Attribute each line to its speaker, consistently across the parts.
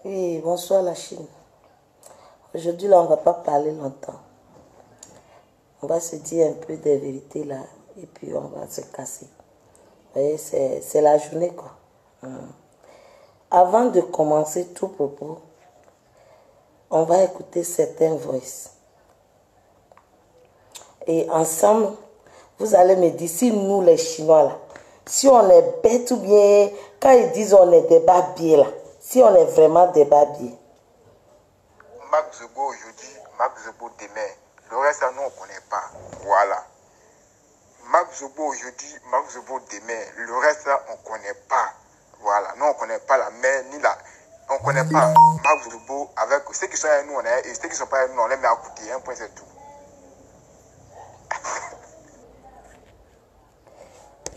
Speaker 1: Oui, bonsoir la Chine. Aujourd'hui, là, on ne va pas parler longtemps. On va se dire un peu des vérités là, et puis on va se casser. Vous voyez, c'est la journée, quoi. Avant de commencer tout propos, on va écouter certains voices. Et ensemble, vous allez me dire, si nous, les Chinois, là, si on est bête ou bien, quand ils disent on est des babiers, là, si on est vraiment des babiers.
Speaker 2: Marc Zobo aujourd'hui, Marc Zobo demain. Le reste, nous, on ne connaît pas. Voilà. Marc Zobo aujourd'hui, Marc Zobo demain. Le reste, là, on ne connaît pas. Voilà. Nous, on ne connaît pas la mer, ni la... On ne connaît pas Marc Zobo avec ceux qui sont avec nous, on est, et ceux qui ne sont pas avec nous, on les met à côté. Un point, c'est tout.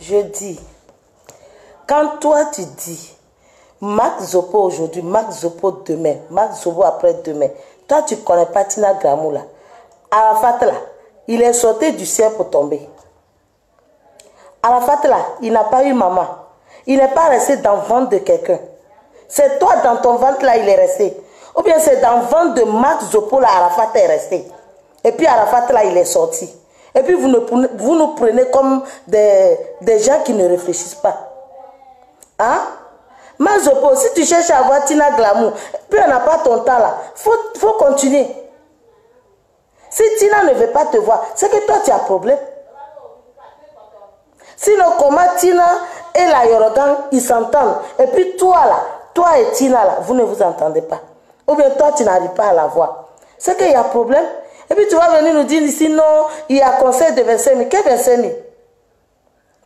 Speaker 1: Je dis, quand toi tu dis Marc Zobo aujourd'hui, Marc Zobo demain, Marc Zobo après-demain, toi tu ne connais pas Tina Gramou là. Arafat là, il est sauté du ciel pour tomber. Arafat là, il n'a pas eu maman. Il n'est pas resté dans le ventre de quelqu'un. C'est toi dans ton ventre là, il est resté. Ou bien c'est dans le ventre de Marc Zobo là, Arafat est resté. Et puis Arafat là, il est sorti. Et puis vous nous prenez comme des gens qui ne réfléchissent pas. Hein? Mazopo, si tu cherches à avoir Tina Glamour, puis on n'a pas ton temps là, faut continuer. Si Tina ne veut pas te voir, c'est que toi tu as un problème. Sinon, comment Tina et la Yorogan, ils s'entendent. Et puis toi là, toi et Tina là, vous ne vous entendez pas. Ou bien toi tu n'arrives pas à la voir. C'est qu'il y a un problème. Et puis tu vas venir nous dire ici, non, il y a un conseil de 25 000. Quel 25 000?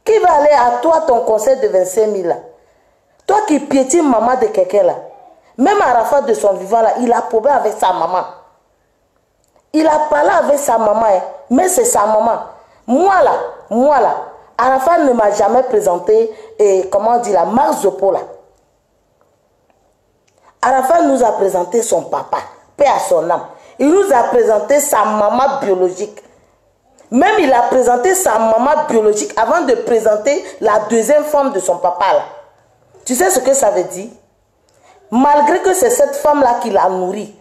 Speaker 1: Qui va aller à toi ton conseil de 25 000 là? Toi qui piétines maman de quelqu'un là. Même Arafat de son vivant là, il a problème avec sa maman. Il a parlé avec sa maman, hein, mais c'est sa maman. Moi là, Arafat ne m'a jamais présenté, comment on dit là, Marc Zobo là. Arafat nous a présenté son papa, paix à son âme. Il nous a présenté sa maman biologique. Même il a présenté sa maman biologique avant de présenter la deuxième femme de son papa là. Tu sais ce que ça veut dire? Malgré que c'est cette femme-là qui l'a nourri,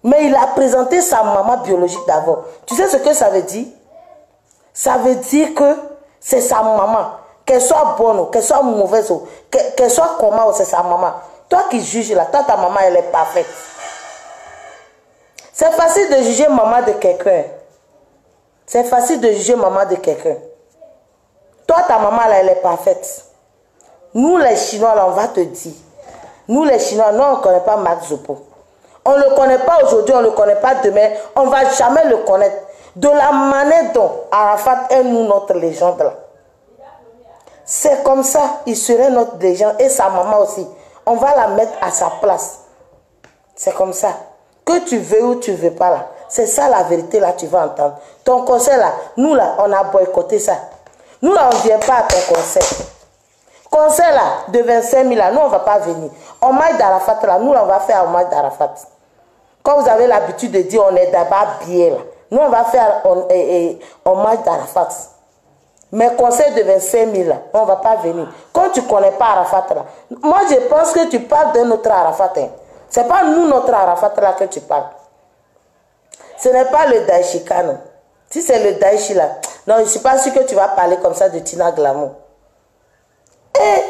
Speaker 1: mais il a présenté sa maman biologique d'abord. Tu sais ce que ça veut dire? Ça veut dire que c'est sa maman. Qu'elle soit bonne, qu'elle soit mauvaise, qu'elle soit comment, c'est sa maman. Toi qui juges là, toi ta maman elle est parfaite. C'est facile de juger maman de quelqu'un. C'est facile de juger maman de quelqu'un. Toi, ta maman, là, elle est parfaite. Nous, les Chinois, là, on va te dire. Nous, les Chinois, non, on ne connaît pas Marc Zobo. On ne le connaît pas aujourd'hui, on ne le connaît pas demain. On ne va jamais le connaître. De la manière dont Arafat est nous, notre légende, là. C'est comme ça, il serait notre légende. Et sa maman aussi. On va la mettre à sa place. C'est comme ça. Que tu veux ou tu ne veux pas là. C'est ça la vérité là, tu vas entendre. Ton conseil là, nous là, on a boycotté ça. Nous là, on ne vient pas à ton conseil. Conseil là, de 25 000 là, nous on ne va pas venir. Hommage d'Arafat là, nous là, on va faire hommage d'Arafat. Quand vous avez l'habitude de dire on est d'abord bien là, nous on va faire hommage d'Arafat. Mais conseil de 25 000 là, on ne va pas venir. Quand tu ne connais pas Arafat là, moi je pense que tu parles d'un autre Arafat. Hein. Ce n'est pas nous, notre Arafat là que tu parles. Ce n'est pas le Daïchi Kano. Si c'est le Daïchi là, non, je ne suis pas sûr que tu vas parler comme ça de Tina Glamour. Eh,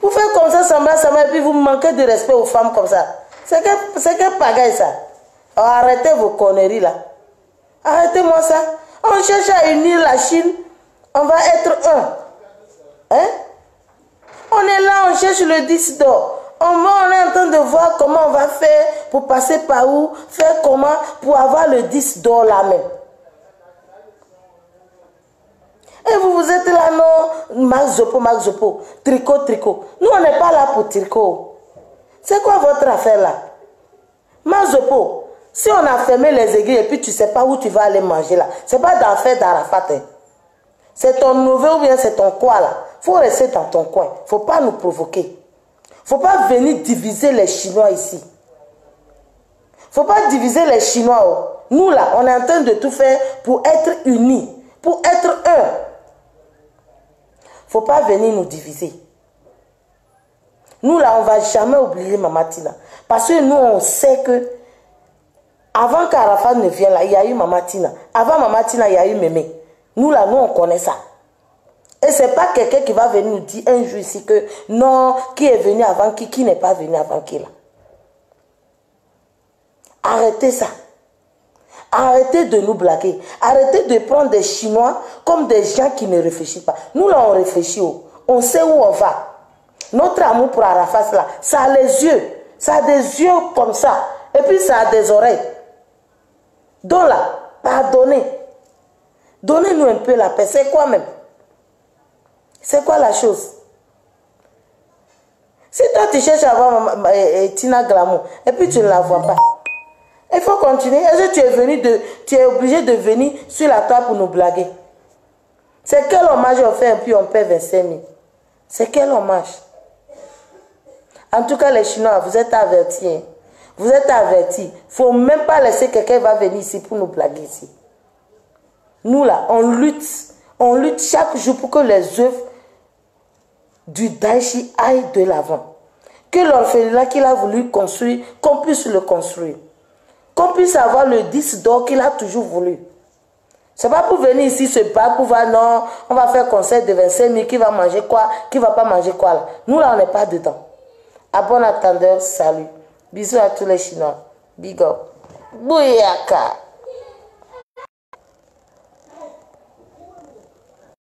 Speaker 1: vous faites comme ça, semblant, et puis vous manquez de respect aux femmes comme ça. C'est que pagaille ça. Oh, arrêtez vos conneries là. Arrêtez-moi ça. On cherche à unir la Chine. On va être un. Hein? On est là, on cherche le 10 d'or. On est en train de voir comment on va faire pour passer par où, faire comment pour avoir le 10 d'or là même. Et vous êtes là, non, Marc Zobo, tricot. Nous, on n'est pas là pour tricot. C'est quoi votre affaire là? Marc Zobo, si on a fermé les aiguilles et puis tu ne sais pas où tu vas aller manger là, c'est pas d'affaire d'Arafat. Hein. C'est ton neveu ou bien c'est ton quoi là? Il faut rester dans ton coin. Il ne faut pas nous provoquer. Il ne faut pas venir diviser les Chinois ici. Il ne faut pas diviser les Chinois. Oh. Nous là, on est en train de tout faire pour être unis, pour être un. Il ne faut pas venir nous diviser. Nous, là, on ne va jamais oublier Maman Tina. Parce que nous, on sait que avant qu'Arafat ne vienne là, il y a eu Maman Tina. Avant Maman Tina, il y a eu Mémé. Nous, là, nous, on connaît ça. Et ce n'est pas quelqu'un qui va venir nous dire un jour ici que non, qui est venu avant qui n'est pas venu avant qui là. Arrêtez ça. Arrêtez de nous blaguer. Arrêtez de prendre des Chinois comme des gens qui ne réfléchissent pas. Nous, là, on réfléchit. On sait où on va. Notre amour pour Arafat, là, ça a les yeux. Ça a des yeux comme ça. Et puis, ça a des oreilles. Donc là, pardonnez. Donnez-nous un peu la paix. C'est quoi même? C'est quoi la chose? Si toi, tu cherches à voir Tina Glamour, et puis tu ne la vois pas, il faut continuer. Est-ce que tu es obligé de venir sur la table pour nous blaguer? C'est quel hommage on fait et puis on paie 25 000? C'est quel hommage? En tout cas, les Chinois, vous êtes avertis. Hein? Vous êtes avertis. Il ne faut même pas laisser quelqu'un va venir ici pour nous blaguer ici. Nous, là, on lutte chaque jour pour que les œuvres du Daichi aillent de l'avant. Que l'orphelinat qu'il a voulu construire, qu'on puisse le construire. Qu'on puisse avoir le 10 d'or qu'il a toujours voulu. C'est pas pour venir ici se battre, pour voir non, on va faire concert de 25 000, qui va manger quoi, qui va pas manger quoi là. Nous là, on n'est pas dedans. À bon attendeur, salut. Bisous à tous les Chinois. Big up. Bouyaka.